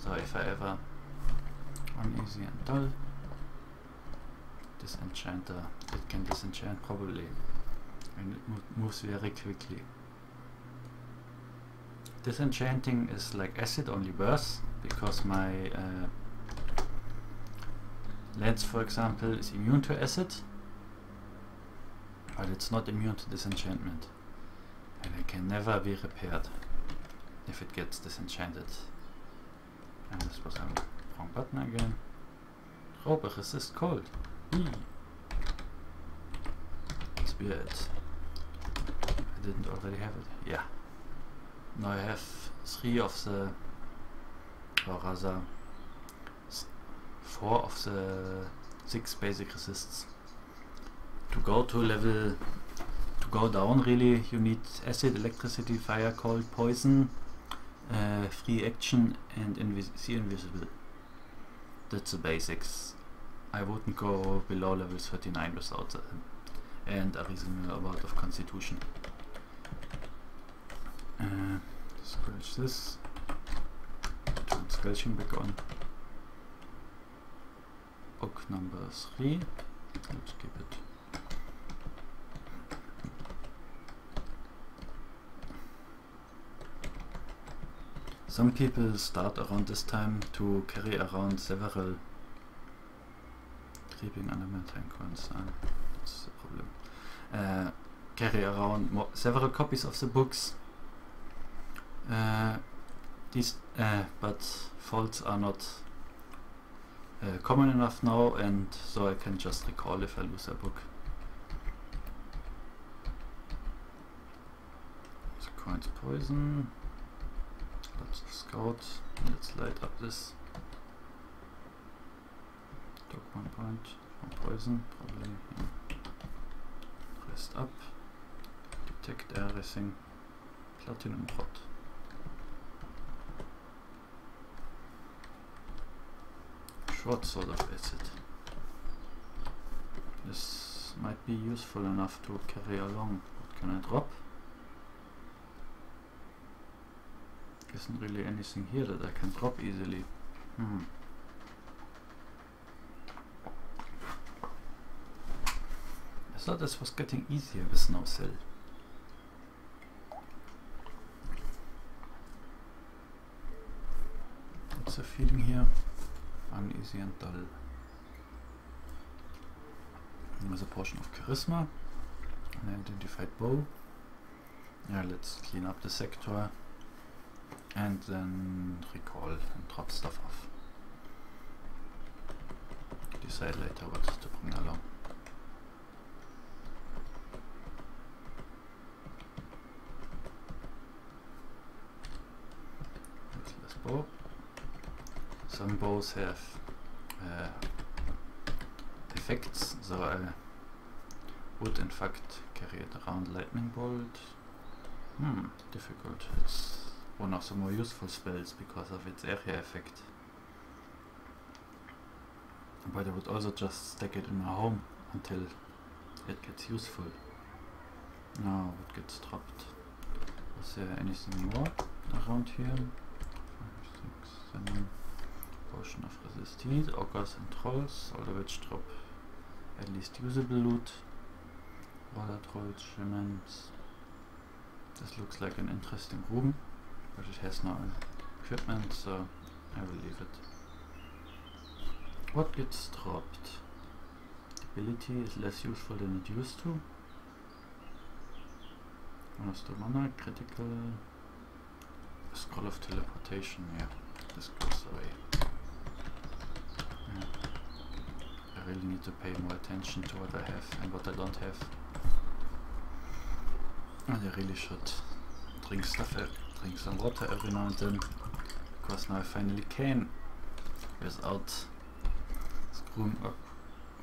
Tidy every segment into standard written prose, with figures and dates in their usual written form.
So if I ever uneasy and dull, this enchanter, it can disenchant probably, and it moves very quickly. Disenchanting is like acid, only worse, because my lens, for example, is immune to acid, but it's not immune to disenchantment, and it can never be repaired if it gets disenchanted. And this was a wrong button again. Rope resist cold. It's weird. I didn't already have it. Yeah. Now I have 3 of the, or rather 4 of the 6 basic resists. To go to level, to go down really, you need acid, electricity, fire, cold, poison, free action, and see invisible. That's the basics. I wouldn't go below level 39 without that, and a reasonable amount of constitution. Scratch this. Turn squelching back on. Book number 3. Let's keep it. Some people start around this time to carry around several creeping under mountain coins. That's the problem. Carry around several copies of the books. But faults are not common enough now, and so I can just recall if I lose a book. So coins poison. Lots of scout. Let's light up this. Took 1 point from poison, probably. Yeah. Rest up. Detect everything. Platinum rod. Short sort of acid. This might be useful enough to carry along. What can I drop? Isn't really anything here that I can drop easily. I thought this was getting easier with no cell. What's the feeling here? Uneasy and dull. There's a portion of charisma. An identified bow. Yeah, let's clean up the sector. And then recall and drop stuff off. Decide later what to bring along. Let's bow. Some bows have effects, so I would in fact carry it around. Lightning bolt. Difficult. It's one of the more useful spells because of its area effect. But I would also just stack it in my home until it gets useful. Now what gets dropped? Is there anything more around here? 5, 6, 7. Potion of resist heat, augurs and trolls, all of which drop at least usable loot. Water trolls, shimens. This looks like an interesting room, but it has no equipment, so I will leave it. What gets dropped? Ability is less useful than it used to. Master mana, critical. Scroll of teleportation, yeah, this goes away. Yeah. I really need to pay more attention to what I have and what I don't have. And I really should drink some water every now and then, because now I finally can without screwing up.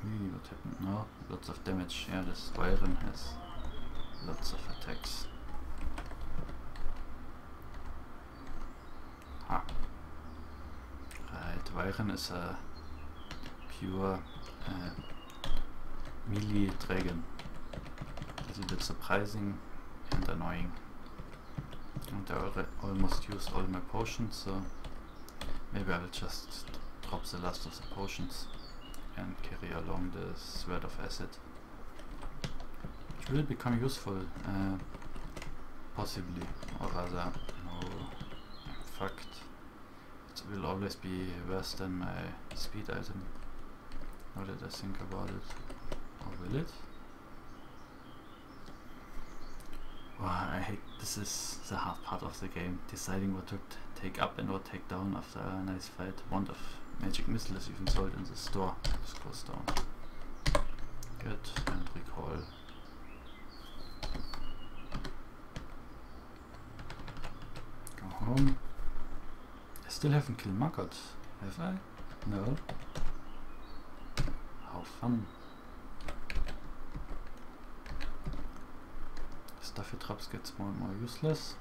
What happened now? Lots of damage. Yeah, this Wyron has lots of attacks. Right, Wyron is a pure melee dragon. It's a bit surprising and annoying. And I almost used all my potions, so maybe maybe I will just drop the last of the potions and carry along the Sword of Acid, which will become useful, possibly, or rather, no, I'm fucked. It will always be worse than my speed item, now that I think about it. Or will it? Wow, I hate, this is the hard part of the game, deciding what to take up and what take down after a nice fight. Wand of Magic Missile is even sold in the store. This goes down. Good, and recall. Go home. I still haven't killed Margot, have I? No. How fun. Stuffy traps gets more and more useless.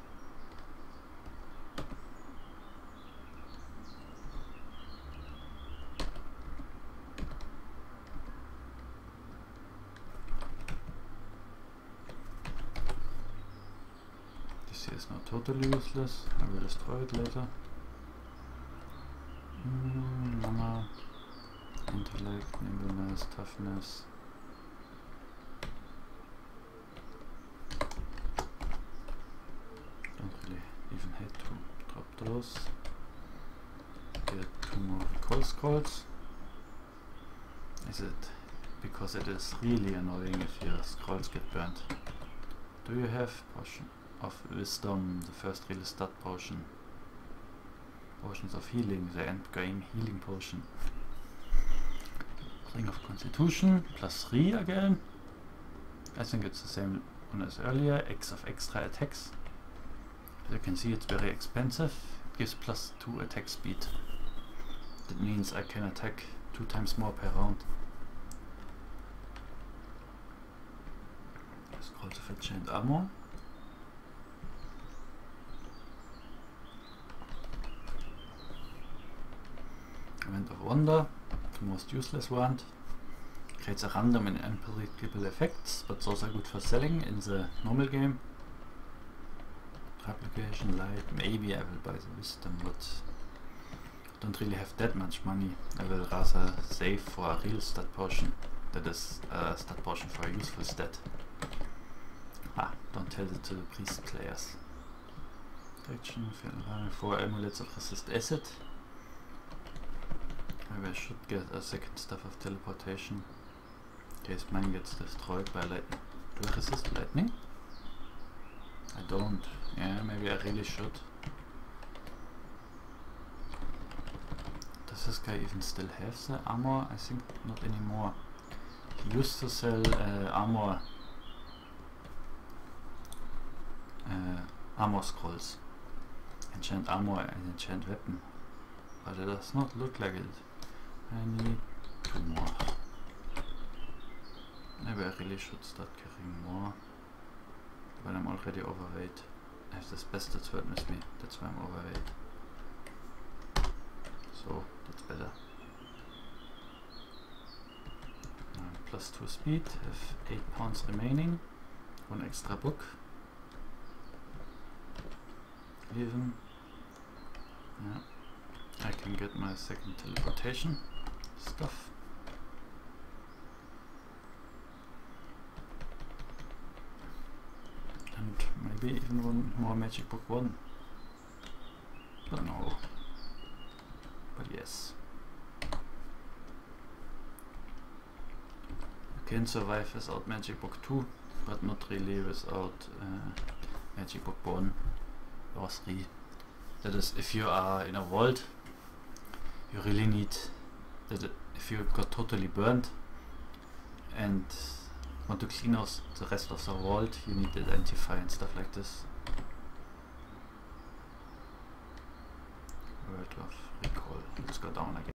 This here is now totally useless. I will destroy it later. Mana, intellect, nimbleness, toughness. Even had to drop those. Get 2 more recall scrolls. Is it because it is really annoying if your scrolls get burnt? Do you have Potion of Wisdom, the first real stat potion? Potions of Healing, the end game healing potion. Ring of Constitution, +3 again. I think it's the same one as earlier. X of extra attacks. As you can see, it's very expensive. It gives +2 attack speed. That means I can attack 2 times more per round. Scroll of Enchant Armor. Angband of Wonder, the most useless wand. Creates a random and unpredictable effects, but it's also good for selling in the normal game. Application light, maybe I will buy the wisdom, but I don't really have that much money. I will rather save for a real stat potion, that is a stat potion for a useful stat. Ah, don't tell it to the priest players. Action, 4 amulets of resist acid. Maybe I should get a second staff of teleportation in case mine gets destroyed by lightning. Do I resist lightning? I don't. Yeah, maybe I really should. Does this guy even still have the armor? I think not anymore. He used to sell armor scrolls. Enchant armor and enchant weapon. But it does not look like it. I need 2 more. Maybe I really should start carrying more. But I'm already overweight. I have this bastard sword with me, that's why I'm overweight. So, that's better. +2 speed, have 8 pounds remaining. 1 extra book. Even. Yeah. I can get my second teleportation stuff. And maybe even 1 more Magic Book 1. But no. But yes. You can survive without Magic Book 2, but not really without Magic Book 1 or 3. That is, if you are in a vault, you really need that. If you got totally burned and want to clean out the rest of the vault, you need to identify and stuff like this. Word of recall. Let's go down again.